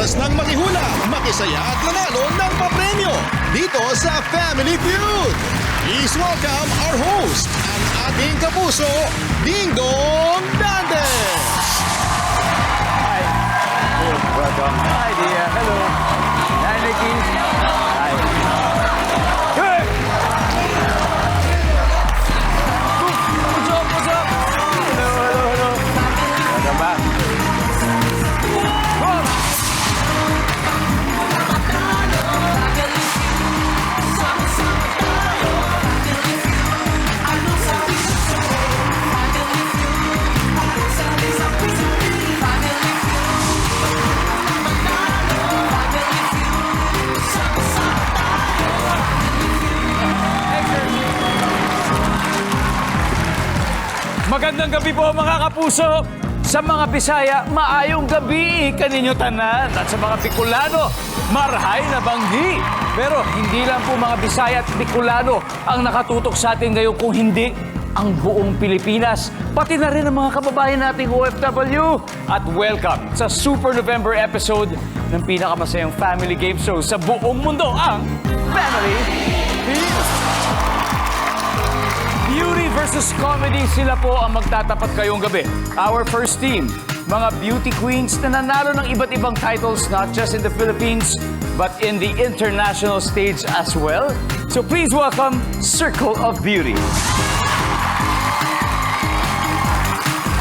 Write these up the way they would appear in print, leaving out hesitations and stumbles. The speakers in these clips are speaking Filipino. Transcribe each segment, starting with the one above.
oras ng makihula, makisaya at manalo ng papremyo dito sa Family Feud. Please welcome our host, ang ating kapuso, Ding Dong Dantes! Hi. Welcome. Hi, dear. Hello. Hi, Nikki. Hi. Hey! What's up? Hello. Welcome back. Magandang gabi po mga kapuso! Sa mga Bisaya, maayong gabi kaninyo tanan. At sa mga Bicolano, marhay na banggi. Pero hindi lang po mga Bisaya at Bicolano ang nakatutok sa atin ngayon kung hindi ang buong Pilipinas. Pati na rin ang mga kababayan nating OFW. At welcome sa Super November episode ng pinakamasayang family game show sa buong mundo, ang Family Feud. Beauty versus comedy, sila po ang magtatapat kayong gabi. Our first team, mga beauty queens na nanalo ng iba't ibang titles not just in the Philippines, but in the international stage as well. So please welcome Circle of Beauty.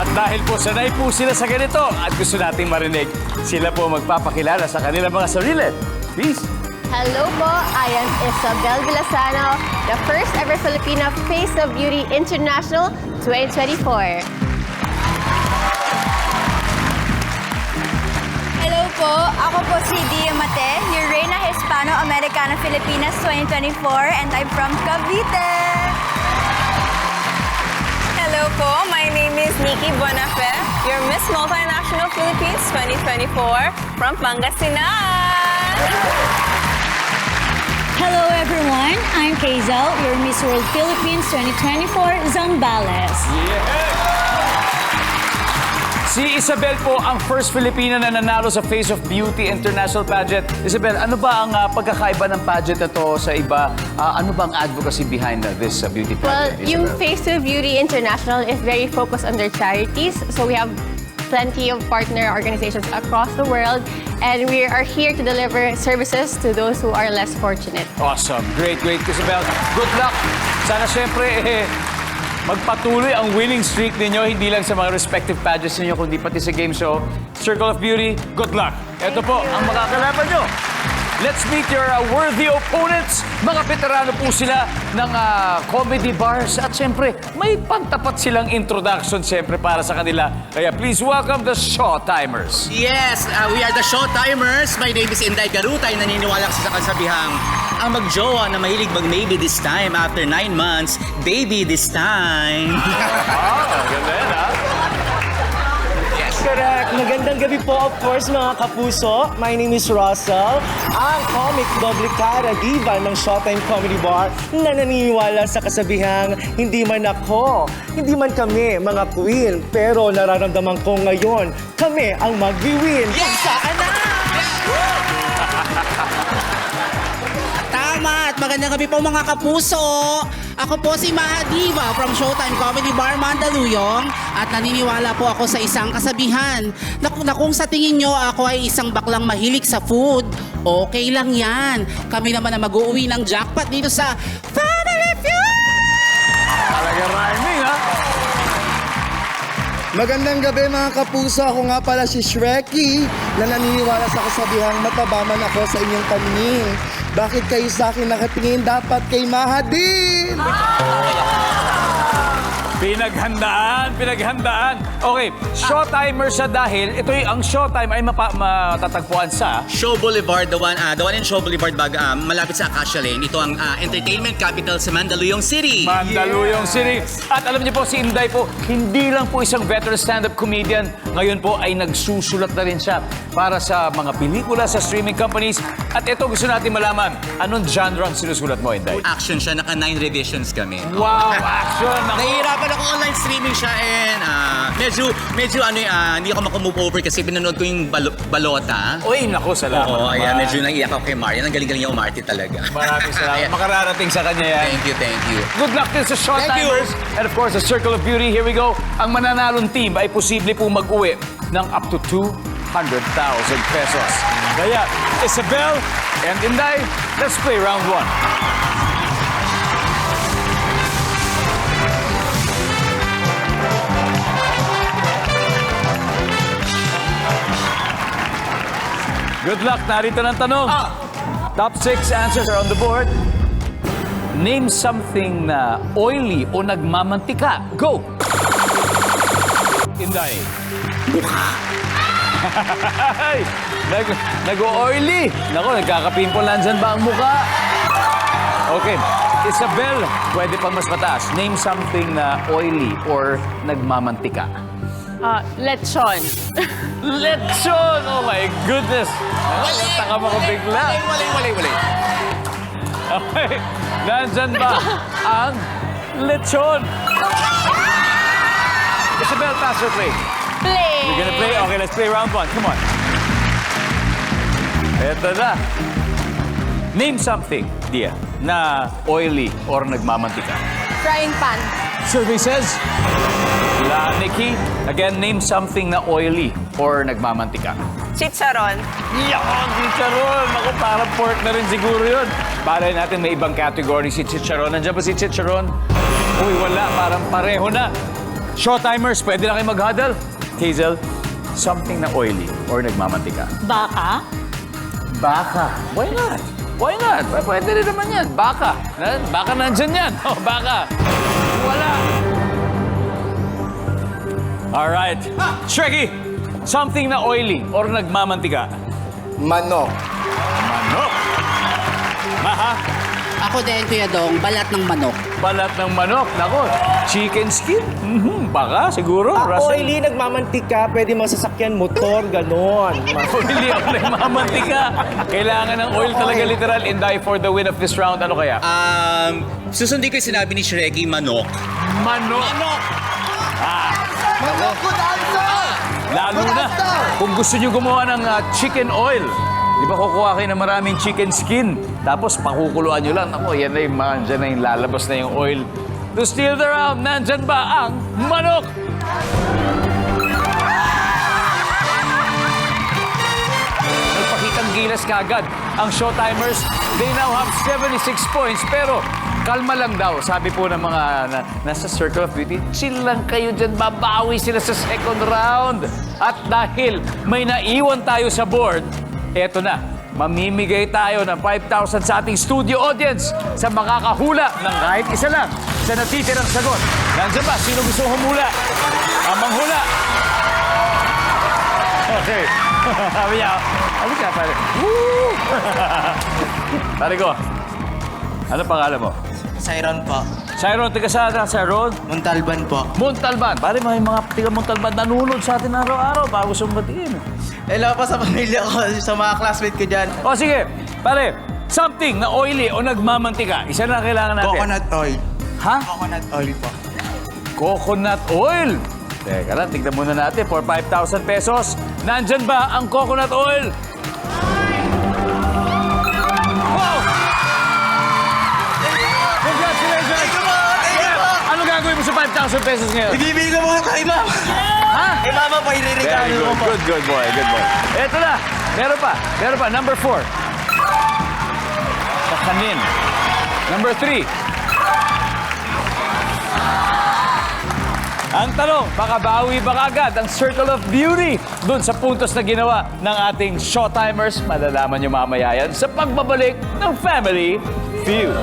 At dahil po sanay po sila sa ganito at gusto nating marinig, sila po magpapakilala sa kanilang mga sarili. Please. Hello po, I am Isabel Villasano, the first ever Filipina Face of Beauty International 2024. Hello po, ako po si Dia Mate, your Reina Hispano-Americana Filipinas 2024, and I'm from Cavite. Hello po, my name is Nikki Buenafe, your Miss Multinational Philippines 2024 from Pangasinan. Hello everyone, I'm Kazel, your Miss World Philippines 2024 Zambales. Si Isabel po ang first Filipina na nanalo sa Face of Beauty International Pageant. Isabel, ano ba ang pagkakaiba ng pageant na to sa iba? Ano ba ang advocacy behind this beauty Well, pageant, yung Isabel? Face of Beauty International is very focused on their charities. So we have plenty of partner organizations across the world, and we are here to deliver services to those who are less fortunate. Awesome. Great, Isabel. Good luck. Sana syempre, magpatuloy ang winning streak ninyo, hindi lang sa mga respective pageants ninyo, kundi pati sa game show. Circle of Beauty, good luck. Ito po ang makakalaban nyo. Let's meet your worthy opponents. Mga veterano po sila ng comedy bars. At syempre, may pantapat silang introduction syempre para sa kanila. Kaya please welcome the Showtimers. Yes, we are the Showtimers. My name is Inday Garutay. Naniniwala kasi sa kasabihang ang magjowa na mahilig mag-maybe this time after 9 months, baby this time. Ganda yan, ha? Correct. Magandang gabi po, of course, mga kapuso. My name is Russell, ang comic doblikara diva ng Showtime Comedy Bar na naniniwala sa kasabihang hindi man ako, hindi man kami mga queen, pero nararamdaman ko ngayon, kami ang mag-win. Saan na? Tama! At magandang gabi po mga kapuso! Ako po si Maha Diva from Showtime Comedy Bar Mandaluyong at naniniwala po ako sa isang kasabihan na kung sa tingin nyo ako ay isang baklang mahilig sa food, okay lang yan. Kami naman na mag-uuwi ng jackpot dito sa Family Feud! Talaga rhyming, ha? Magandang gabi mga kapuso. Ako nga pala si Shreky na naniniwala sa kasabihang matabaman ako sa inyong paningin. Bakit kayo sa akin nakatingin? Dapat kay Maha din! Pinaghandaan. Okay, Showtimer siya dahil ito ang Showtime ay matatagpuan sa Show Boulevard, the one in Show Boulevard, malapit sa Acacia Lane. Ito ang entertainment capital sa Mandaluyong City. Mandaluyong City. At alam niyo po, si Inday po, hindi lang po isang veteran stand-up comedian. Ngayon po ay nagsusulat na rin siya para sa mga pelikula sa streaming companies. At ito gusto natin malaman, anong genre ang sinusulat mo, Inday? Action siya, naka 9 revisions kami. Wow, action! Nahihirapan Akala ko online streaming siya and medyo hindi ako makamove over kasi pinanood ko yung balota. Uy, naku, salamat. Oo, naman. ayan, medyo naiyak ako kay Marian. Ang galing-galing niya umarte talaga. Maraming salamat. Makararating sa kanya yan. Thank you. Good luck din sa Showtimers. And of course, the Circle of Beauty. Here we go. Ang mananalong team ay posible pong mag-uwi ng up to 200,000 pesos. Kaya, Isabel and Inday, let's play round 1. Good luck. Narito ng tanong. Top 6 answers are on the board. Name something na oily o nagmamantika. Go! Inday. Mukha. Nag-oily. Naku, nagkakapimple. Nandyan ba ang mukha? Okay. Isabel, pwede pang mas mataas. Name something na oily or nagmamantika. Lechon. Lechon! Oh my goodness! Taka mo ko bigla. Wali. Okay. Nandyan ba ang lechon? Isabel, pass or play? Play. You're gonna play? Okay, let's play round 1. Come on. Eto na. Name something, Dia, na oily or nagmamantika. Frying pan. Survey says, Nikki, again, name something na oily or nagmamantika. Chicharon. Yan, chicharon! Ako, parang pork na rin siguro yun. Balay natin may ibang category si chicharon. Nandiyan ba si chicharon? Uy, wala. Parang pareho na. Showtimers, pwede na kayo mag-huddle. Hazel, something na oily or nagmamantika. Baka? Baka. Why not? Why not? Pwede rin naman yan. Baka. Baka nandyan yan. Oh, baka. Wala. Alright. Shrekky, something na oily or nagmamantika. Manok. Manok. Maha, Ako din, Kuya Dong, balat ng manok. balat ng manok. Nako, chicken skin. Baka, siguro. Russell. Oily, nagmamantika, pwede masasakyan, motor, ganon. Oily ang nagmamantika. Kailangan ng oil talaga literal. Inday for the win of this round. Ano kaya? Susundin ko yung sinabi ni Shrekky, manok. Manok. Manok, good answer! Lalo na, kung gusto nyo gumawa ng chicken oil, di ba kukuha kayo ng maraming chicken skin, tapos pakukuluan nyo lang. Ako, yan na yung dyan na yung lalabas na yung oil. To steal the round, nandyan ba ang manok? Nagpakitang gilas kagad ang Showtimers. They now have 76 points, pero kalma lang daw. Sabi po ng mga nasa Circle of Beauty, chill lang kayo dyan, babawi sila sa second round. At dahil may naiwan tayo sa board, eto na, mamimigay tayo ng 5,000 sa ating studio audience sa makakahula ng kahit isa lang sa natitirang sagot. Nandiyan ba? Sino gusto humula? Ang manghula. Okay. Sabi niya, ano ka, pare? Woo! Pare ko, ano pangalan mo? Siron po. Siron, taga saan ka, Siron? Montalban po. Montalban. Pare, may mga taga Montalban nanonood sa atin araw-araw bago sumbatiin. Hello po sa pamilya ko, sa mga classmate ko dyan. O sige, pare, something na oily o nagmamantika. Isa na kailangan natin. Coconut oil. Ha? Coconut oil po. Coconut oil. Teka lang, tignan muna natin for 5,000 pesos. Nandyan ba ang coconut oil? Wow! Congratulations! Ano gagawin mo sa 5,000 pesos ngayon? Ibibigay ko po kay mama. Ha? Kay mama po, Very iririgalo ko good. po. Good boy, good boy. Eto na. Meron pa. Number 4. Kakanin. Number 3. Ang tanong, makabawi ba agad ang Circle of Beauty doon sa puntos na ginawa ng ating Showtimers? Malalaman nyo mamaya yan sa pagbabalik ng Family Feud.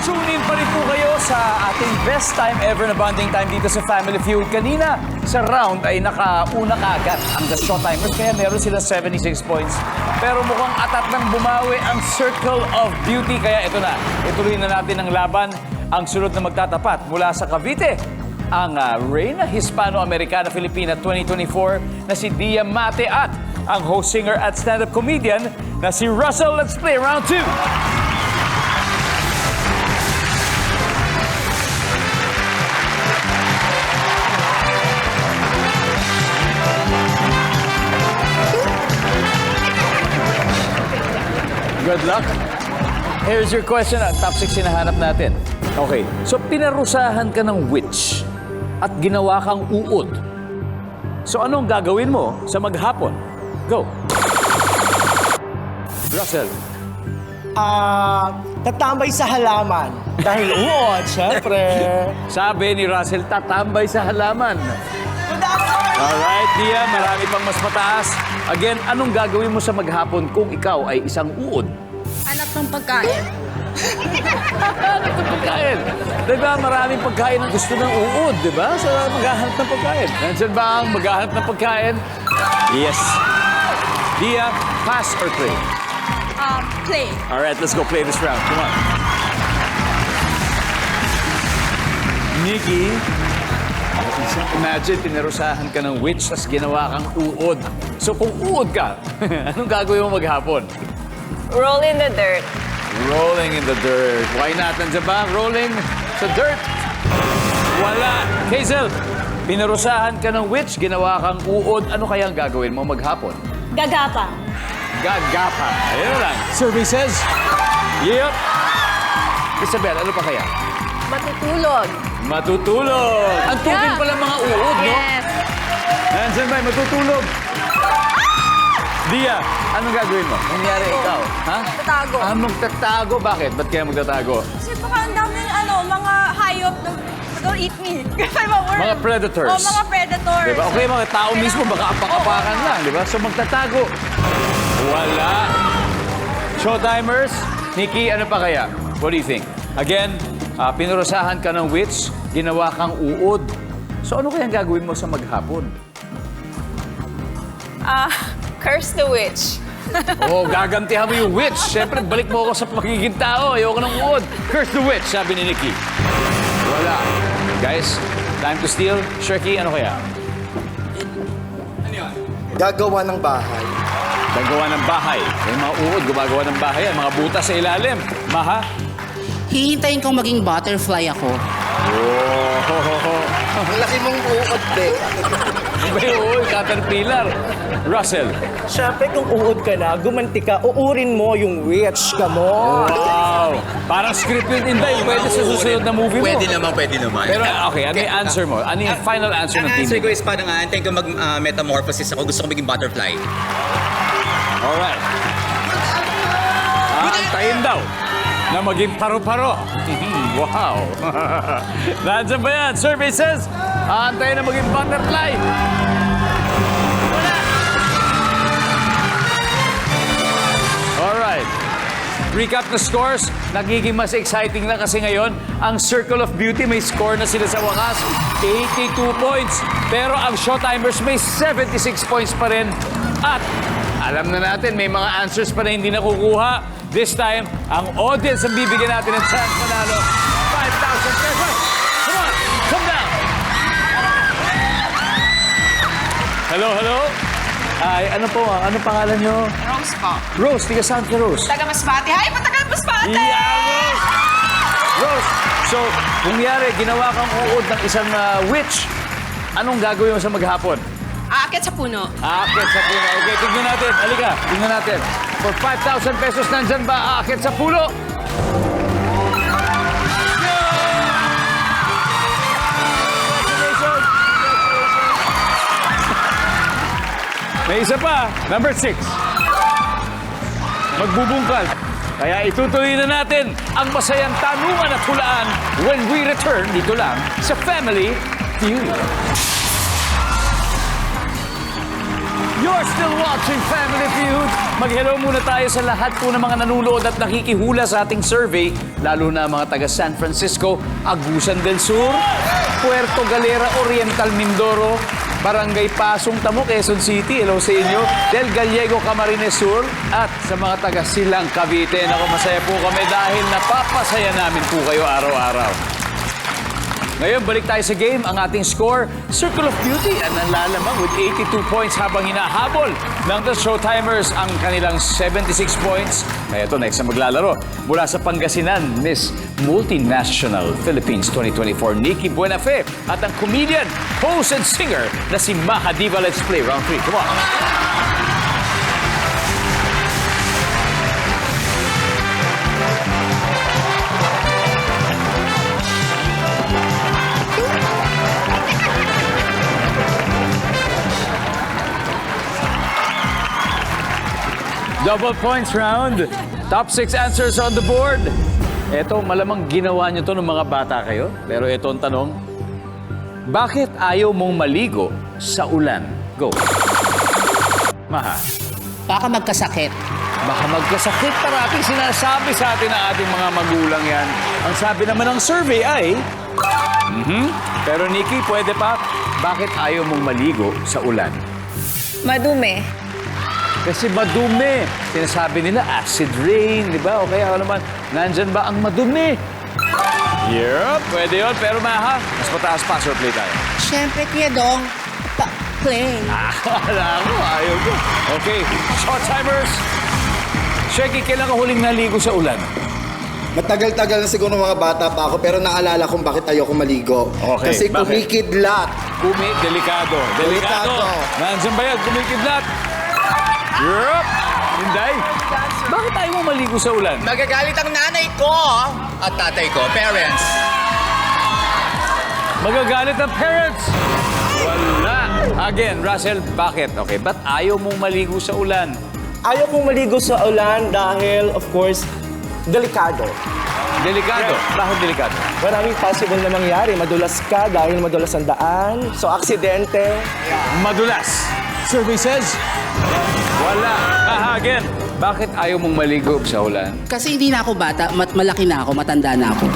Tune in pa rin po kayo sa ating best time ever na bonding time dito sa Family Feud. Kanina, sa round ay nakauna kaagad ang The Showtimers, kaya meron sila 76 points. Pero mukhang atat nang bumawi ang Circle of Beauty, kaya ito na. Ituloy na natin ang laban. Ang sunod na magtatapat mula sa Cavite, ang Reyna Hispano-Americana Filipina 2024 na si Dia Mate at ang host singer at stand-up comedian na si Russell. Let's play round 2. Good luck. Here's your question. Top 6 hinahanap natin. Okay. So, pinarusahan ka ng witch at ginawa kang uod. So, anong gagawin mo sa maghapon? Go. Russell. Tatambay sa halaman. Dahil uod, syempre. Sabi ni Russell, tatambay sa halaman. Alright, Dia, marami pang mas mataas. Again, anong gagawin mo sa maghapon kung ikaw ay isang uod? Hanap ng pagkain. Hanap ng pagkain. Diba, maraming pagkain ang gusto ng uod, diba? Sa maghahanap ng pagkain. Nandiyan ba ang maghahanap ng pagkain? Yes. Dia, pass or play? Play. Alright, let's go play this round. Come on. Nikki, imagine, pinarusahan ka ng witch, tas ginawa kang uod. So kung uod ka, anong gagawin mo maghapon? Roll in the dirt. Rolling in the dirt. Why not? Nandiyan ba? Rolling sa dirt? Wala. Hazel, pinarusahan ka ng witch, ginawa kang uod. Ano kaya ang gagawin mo maghapon? Gagapang. Gagapa. Ayun lang. Survey says, yep. Isabel, ano pa kaya? Matutulog. Matutulog. Ang tugin pala mga uod, no? Yes. Nandiyan ba? Matutulog. Dia, anong gagawin mo? Nangyari ikaw? Ha? Magtatago. Magtatago. Bakit? Ba't kaya magtatago? Kasi baka ang daming mga hayop na don't eat me. Kasi Mga predators. mga predators. Diba? Okay, mga tao mismo, baka apak-apakan lang, di ba? So magtatago. Wala. Showtimers, Nikki, ano pa kaya? What do you think? Again, pinurusahan ka ng witch, ginawa kang uod. So ano kaya ang gagawin mo sa maghapon? Curse the witch. Oh, gagantihan mo yung witch. Siyempre, balik mo ako sa pagiging tao. Ayoko ng uod. Curse the witch, sabi ni Nikki. Wala. Guys, time to steal. Shirky, ano kaya? Gagawa ng bahay. Gagawa ng bahay. Yung mga uod, gumagawa ng bahay. Ang mga butas sa ilalim. Maha? Hihintayin kong maging butterfly ako. Oh, Ang laki mong uod, be. uod, caterpillar. Russell. Syempre, kung uod ka na, gumanti ka, uurin mo yung witch ka mo. Wow! Parang scripted Inday. Pwede sa susunod na movie mo. Pwede naman. Pero okay, ano yung answer mo? Ano yung final answer ng Ang team? answer ko is parang antayin ko mag-metamorphosis ako. Gusto ko maging butterfly. Alright. Antayin daw na maging paro-paro. Wow. Nandiyan ba yan? Survey says, antayin na maging butterfly. Wala. Alright. Recap the scores. Nagiging mas exciting na kasi ngayon, ang Circle of Beauty may score na sila sa wakas. 82 points. Pero ang Showtimers may 76 points pa rin. At alam na natin, may mga answers pa na hindi nakukuha. This time, ang audience ang bibigyan natin ng chance manalo. 5,000 pesos. Come on, come down. Hello. Ay, ano po? Ano pangalan nyo? Rose po. Rose, tiga saan ka, Rose? Taga Masbate. Hi, taga Masbate! Yeah, Rose! So, kung yari, ginawa kang uod ng isang witch, anong gagawin mo sa maghapon? Aakyat sa puno. Aakyat sa puno. Okay, tignan natin. Halika, tignan natin. For 5,000 pesos, nandyan ba aakyat sa puno? Congratulations! May isa pa, number 6. Magbubungkal. Kaya itutuloy na natin ang masayang tanungan at hulaan when we return dito lang sa Family Feud. You're still watching Family Feud. Mag-hello muna tayo sa lahat po ng mga nanonood at nakikihula sa ating survey, lalo na mga taga San Francisco, Agusan del Sur, Puerto Galera, Oriental Mindoro, Barangay Pasong Tamo, Quezon City, hello sa inyo, Del Gallego, Camarines Sur, at sa mga taga Silang, Cavite. Naku, masaya po kami dahil napapasaya namin po kayo araw-araw. Ngayon, balik tayo sa game. Ang ating score, Circle of Beauty, ang nanlalamang with 82 points habang hinahabol ng The Showtimers ang kanilang 76 points. Kaya ito, next na maglalaro. Mula sa Pangasinan, Miss Multinational Philippines 2024, Nikki Buenafe, at ang comedian, host and singer na si Maha Diva. Let's play round 3. Come on. Double points round. Top 6 answers on the board. Eto, malamang ginawa nyo to ng mga bata kayo. Pero ito ang tanong. Bakit ayaw mong maligo sa ulan? Go. Maha. Baka magkasakit. Baka magkasakit. Parating sinasabi sa atin ng ating mga magulang yan. Ang sabi naman ng survey ay... Pero Nikki, pwede pa. Bakit ayaw mong maligo sa ulan? Madumi. Kasi madumi. Sinasabi nila acid rain, di ba? O kaya naman, nandyan ba ang madumi? Yup, pwede yun. Pero Maha, mas mataas pa. Short play tayo. Siyempre, Kuya Dong, play. Akala ko, ayaw ko. Okay, short timers. Sheki, kailan ka huling naligo sa ulan? Matagal-tagal na siguro mga bata pa ako pero naalala kung bakit ayoko maligo. Okay, Kasi bakit? kumikidlat. Delikado. Delikado. Nandiyan ba yan? Kumikidlat. Yup. Hinday. Bakit tayo mo maligo sa ulan? Magagalit ang nanay ko at tatay ko, parents. Magagalit ang parents. Wala. Again, Russell, bakit? Okay, ba't ayaw mong maligo sa ulan? Ayaw kong maligo sa ulan dahil, of course, delikado. Delikado? Bakit delikado? Maraming possible na mangyari. Madulas ka dahil madulas ang daan. So, aksidente. Madulas. Survey says, wala. Again, bakit ayaw mong maligo sa ulan? Kasi hindi na ako bata, malaki na ako, matanda na ako.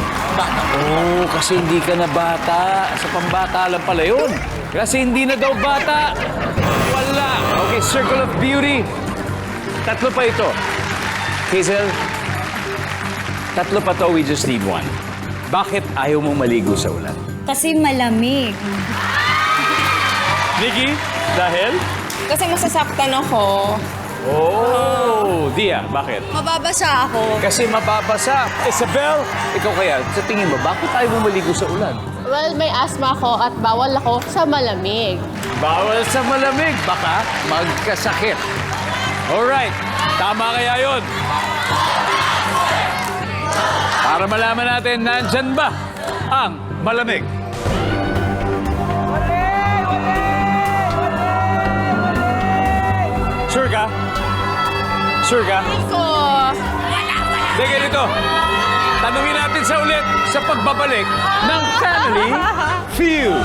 Oh, kasi hindi ka na bata. Sa pambata lang pala yun. Kasi hindi na daw bata. Wala. Okay, Circle of Beauty. Tatlo pa ito. Hazel, tatlo pa to, we just need one. Bakit ayaw mong maligo sa ulan? Kasi malamig. Nikki, dahil? Kasi masasaktan ako. Oh, Dia, bakit? Mababasa ako. Kasi mababasa. Isabel, ikaw kaya, sa tingin mo, bakit ayaw mong maligo sa ulan? Well, may asthma ako at bawal ako sa malamig. Bawal sa malamig, baka magkasakit. Alright, tama kaya yun? Para malaman natin, nandyan ba ang malamig? Sure ka? Sure ka? Hindi, ganito. Tanungin natin sa ulit sa pagbabalik ng Family Feud.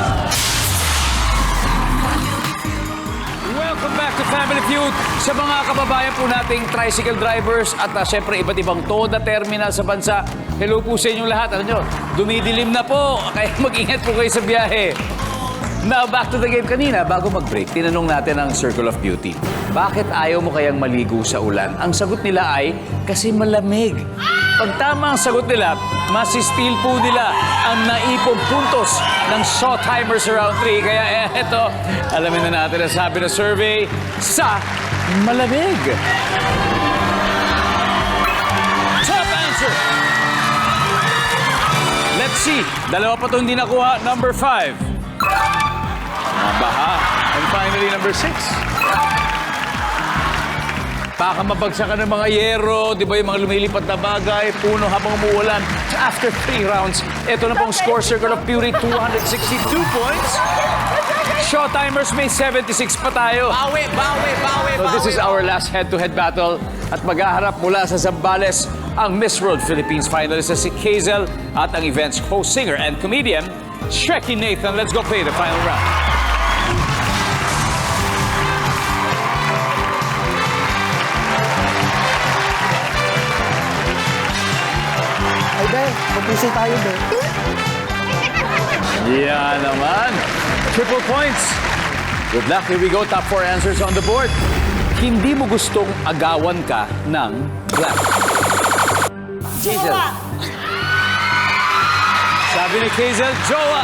Welcome back to Family Feud. Sa mga kababayan po nating tricycle drivers at syempre iba't ibang TODA terminal sa bansa. Hello po sa inyong lahat. Alam nyo, dumidilim na po. Kaya mag-ingat po kayo sa biyahe. Now, back to the game. Kanina, bago mag-break, tinanong natin ang Circle of Beauty. Bakit ayaw mo kayang maligo sa ulan? Ang sagot nila ay, kasi malamig. Pag tama ang sagot nila, masisteal po nila ang naipong puntos ng Shot Timers Round 3. Kaya eto, alamin na natin ang sabi ng survey sa malamig. Top answer! Let's see. Dalawa pa itong hindi nakuha. Number 5. Baha. And finally, number 6. Baka mabagsakan ng mga yero, di ba yung mga lumilipat na bagay, puno habang umuulan. After 3 rounds, ito na pong score Circle of Beauty, 262 points. Shot timers, may 76 pa tayo. Bawi. So this is our last head-to-head battle. At maghaharap mula sa Zambales, ang Miss World Philippines finalist na si Hazel at ang event's host, singer, and comedian, Shreki Nathan. Let's go play the final round. Ay, be, mag-PC tayo, be. Yeah naman. Triple points. Good luck. Here we go. Top 4 answers on the board. Hindi mo gustong agawan ka ng black. Hazel. Sabi ni Hazel, jowa.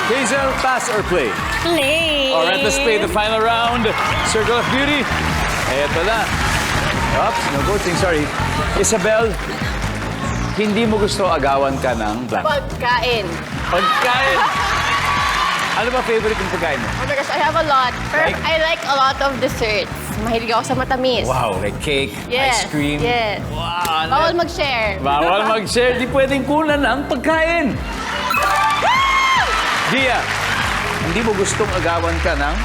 Hazel, pass or play? Play. All right, let's play the final round. Circle of Beauty. Eto na. Oops, no voting, sorry. Isabel, hindi mo gusto agawan ka ng blank. Pagkain. Pagkain. Ano ba favorite yung pagkain mo? Oh my gosh, I have a lot. Pero Like? I like a lot of desserts. Mahilig ako sa matamis. Wow, like cake, Yes. ice cream. Yes. Wow. Bawal mag-share. Bawal mag-share. Di pwedeng kunan ang pagkain. Gia, hindi mo gustong agawan ka ng...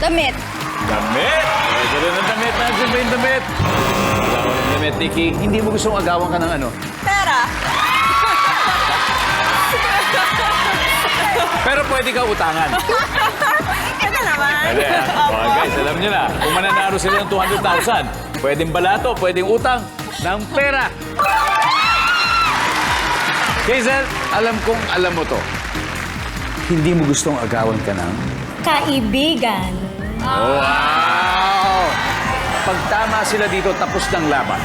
Damit. Damit! Pwede rin ang damit. Nandiyan ba yung damit? Wala ko ng damit, Nikki. Hindi mo gustong agawan ka ng ano? Pera. Pero pwede ka utangan. Ito naman. Pwede, ha? Okay, guys, alam nyo na. Kung mananaro sila ng 200,000, pwedeng balato, pwedeng utang ng pera. Hazel, alam kong alam mo to. Hindi mo gustong agawan ka ng... Kaibigan. Wow! Pag tama sila dito, tapos ng laban.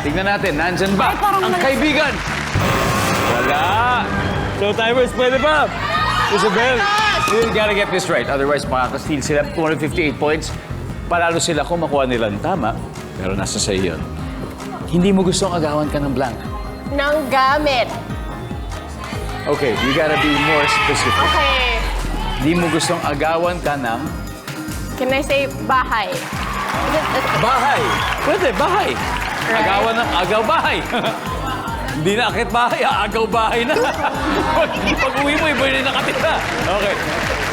Tingnan natin, nandyan ba ang kaibigan? Wala! So, timers, pwede ba? Isabel, you gotta get this right. Otherwise, makakasteal sila 258 points. Palalo sila kung makuha nila ng tama. Pero nasa sa iyo yun. Hindi mo gustong agawan ka ng blank. Ng gamit. Okay, you gotta be more specific. Okay. Hindi mo gustong agawan ka ng... Can I say bahay? Bahay. Pwede, bahay. Right. Agawan ng agaw bahay. Hindi na akit bahay, agaw bahay na. Pag uwi mo, iba yung nakatira. Okay.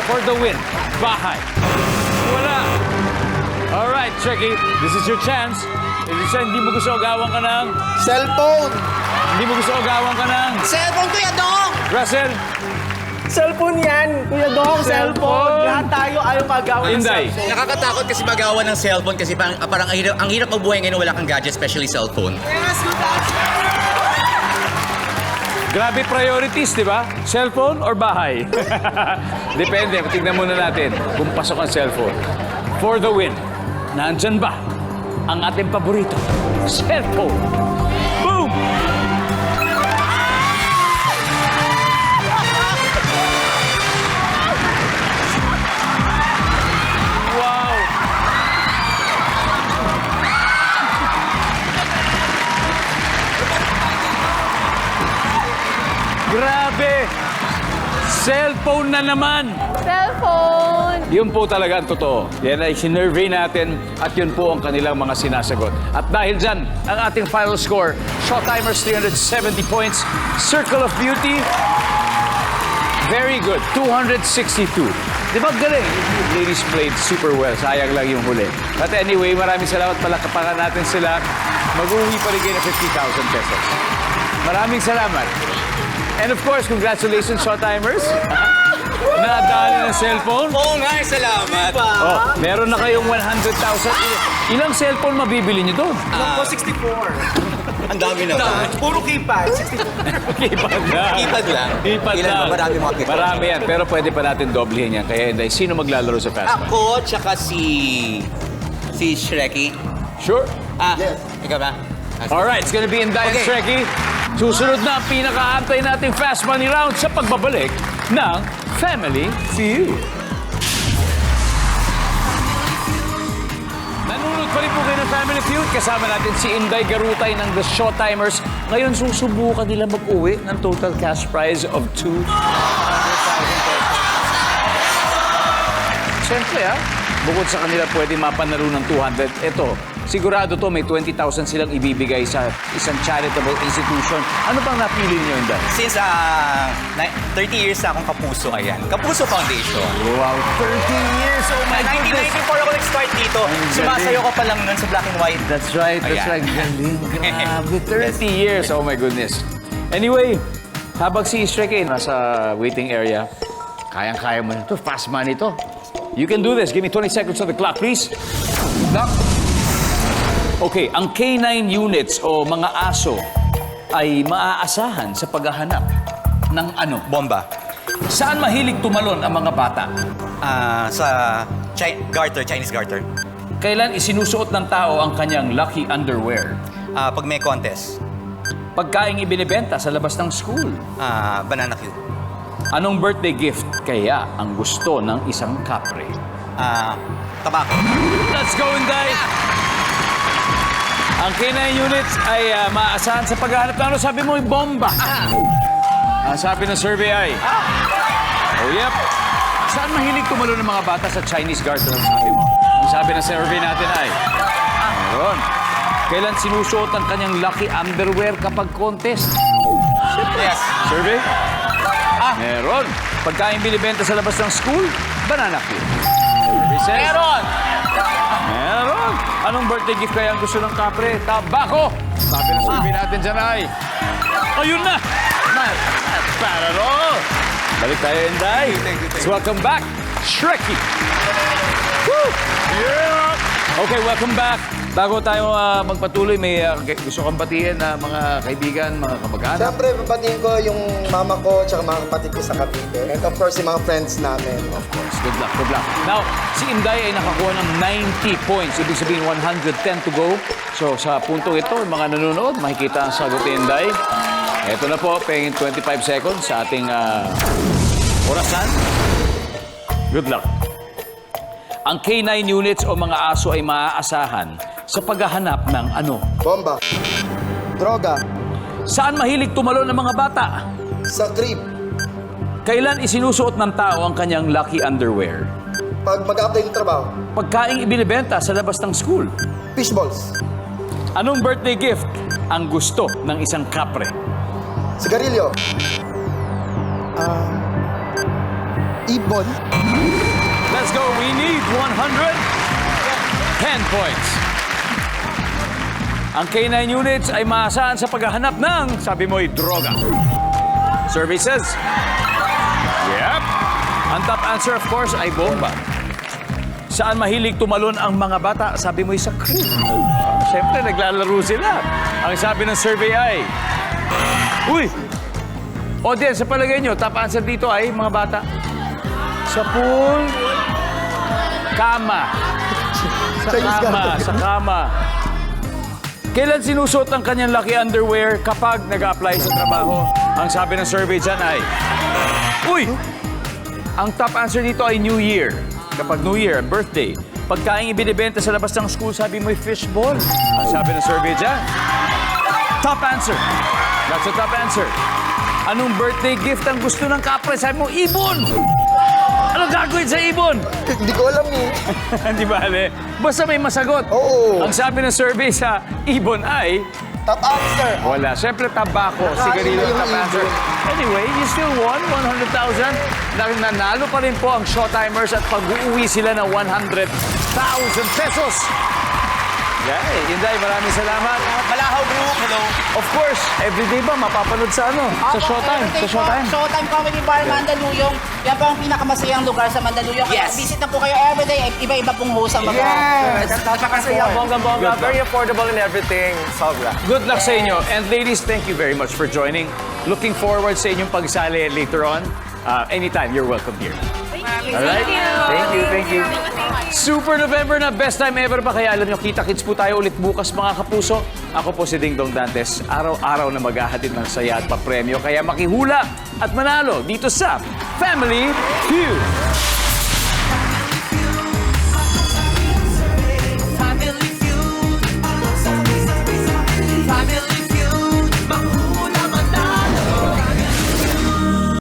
For the win, bahay. Wala. Alright, Checky, this is your chance. Hindi mo gusto agawan ka ng... Cellphone! Hindi mo gusto agawan ka ng... Cellphone, Kuya Dong! Russell, Cellphone yan! Kuya Dong, cellphone! Lahat tayo ayaw magawa ng Inday. cellphone. Nakakatakot kasi magawa ng cellphone kasi parang ang hirap magbuhay ngayon wala kang gadget, especially cellphone. Grabe priorities, di ba? Cellphone or bahay? Depende. Tignan muna natin kung pasok ang cellphone. For the win, nandyan ba ang ating paborito? Cellphone. Boom! Wow! Grabe! Cellphone na naman! Cellphone. Yun po talaga ang totoo. Yan ay sinurvey natin at yun po ang kanilang mga sinasagot. At dahil dyan, ang ating final score, Showtimers 370 points, Circle of Beauty, very good, 262. Di ba galing? Ladies played super well. Sayang lang yung huli. But anyway, maraming salamat. Palakapakan natin sila. Mag-uwi pa rin kayo ng 50,000 pesos. Maraming salamat. And of course, congratulations, Showtimers. Nadali ng cellphone. Oo nga, salamat. Oh, meron na kayong 100,000. Ilang cellphone mabibili niyo doon? Ako, 64. Ang dami naman. Puro keypad, 64. Keypad lang. Keypad lang. Keypad Ilan lang. ba? Marami mga keypad. Marami yan. Pero pwede pa natin doblehin yan. Kaya Inday, sino maglalaro sa Fast Money? Ako, tsaka si Shrekky. Sure? Ikaw ba? Alright, it's gonna be Inday and Okay. Shrekky. Susunod na ang pinakaantay nating Fast Money Round sa pagbabalik ng Family Feud. Nanonood pa rin po kayo ng Family Feud. Kasama natin si Inday Garutay ng The Showtimers. Ngayon, susubukan nila mag-uwi ng total cash prize of 200,000 pesos. Siyempre, bukod sa kanila pwede mapanalo ng 200, ito, sigurado to may 20,000 silang ibibigay sa isang charitable institution. Ano bang napili niyo, Inday? Since 30 years na akong Kapuso ngayon. Kapuso Foundation. Wow, 30 years! Oh my goodness! 1994 ako nag-start dito. Sumasayo ko pa lang nun sa black and white. That's right, that's Ayan. right. Galing, grabe. 30 years, oh my goodness. Anyway, habang si Shrekky nasa waiting area, kayang-kaya mo na ito. Fast money to. You can do this. Give me 20 seconds on the clock, please. Clock. Okay, ang K9 units o mga aso ay maaasahan sa paghahanap ng ano? Bomba. Saan mahilig tumalon ang mga bata? Sa garter, Chinese garter. Kailan isinusuot ng tao ang kanyang lucky underwear? Pag may contest. Pagkaing ibinibenta sa labas ng school. Banana cue. Anong birthday gift kaya ang gusto ng isang kapre? Tabako. Let's go, Inday! Ang K9 units ay maaasahan sa paghahanap ng ano sabi mo, yung bomba. Ang sabi ng survey ay... Oh, yep. Saan mahilig tumalo ng mga bata sa Chinese garter ang sabi mo? Ang sabi ng survey natin ay... Meron. Kailan sinusuot ang kanyang lucky underwear kapag contest? Yes. Survey? Meron. Pagkain binibenta sa labas ng school, banana cue. Meron! Meron! Anong birthday gift kaya ang gusto ng kapre? Tabako! Sabi na survey natin dyan ay... Ayun na! Pararo! Balik tayo, Inday. So welcome back, Shrekky! Woo! Yeah! Okay, welcome back. Bago tayo magpatuloy, may gusto kang batiin na mga kaibigan, mga kamag-anak. Siyempre, babatiin ko yung mama ko at mga kapatid ko sa Cavite. And of course, yung mga friends namin. Of course. Good luck, good luck. Now, si Inday ay nakakuha ng 90 points. Ibig sabihin, 110 to go. So, sa puntong ito, yung mga nanonood, makikita ang sagot ni Inday. Ito na po, pengin 25 seconds sa ating orasan. Good luck. Ang K9 units o mga aso ay maaasahan sa paghahanap ng ano? Bomba. Droga. Saan mahilig tumalon ng mga bata? Sa crib. Kailan isinusuot ng tao ang kanyang lucky underwear? Pag mag-apply ng trabaho. Pagkaing ibinibenta sa labas ng school? Fish balls. Anong birthday gift ang gusto ng isang kapre? Sigarilyo. Ibon. Let's go. We need 110 points. Ang K9 units ay maasahan sa paghahanap ng, sabi mo'y, droga. Services? Yep. Ang top answer, of course, ay bomba. Saan mahilig tumalon ang mga bata? Sabi mo'y sa crib. Siyempre, naglalaro sila. Ang sabi ng survey ay, uy! Audience, sa palagay nyo, top answer dito ay mga bata. Sa pool, kama. Sa kama. Kailan sinusuot ang kanyang lucky underwear kapag nag-apply sa trabaho? Ang sabi ng survey dyan ay, uy! Ang top answer dito ay New Year. Kapag New Year, birthday. Pagkain ibinibenta sa labas ng school, sabi mo'y fishball. Ang sabi ng survey dyan, top answer. That's the top answer. Anong birthday gift ang gusto ng kapre? Sabi mo, ibon! Anong gagawin sa ibon? Hindi ko alam eh. Hindi ba, Ale? Basta may masagot. Oo. Ang sabi ng survey sa ibon ay... Top answer. Wala. Siyempre, tabako. Sigarilyo ang top answer. Anyway, you still won 100,000. Nanalo pa rin po ang Showtimers at pag-uwi sila ng 100,000 pesos. Yeah, Inday, maraming salamat. Malahaw Group, hello. Of course, everyday ba mapapanood sa ano? Sa Showtime? Sa Showtime? Showtime Comedy Bar, Mandaluyong. Yan po ang pinakamasayang lugar sa Mandaluyong. Yes. Kaya visit na po kayo everyday. Iba-iba pong host ang Napakasaya, bongga-bongga. Very affordable and everything. Sobra. Good luck sa inyo. And ladies, thank you very much for joining. Looking forward sa inyong pagsali later on. Anytime, you're welcome here. All right? Thank you. Super November na, best time ever pa. Kaya alam nyo, kita-kits po tayo ulit bukas mga kapuso. Ako po si Ding Dong Dantes. Araw-araw na maghahatid ng saya at papremyo. Kaya makihula at manalo dito sa Family Feud.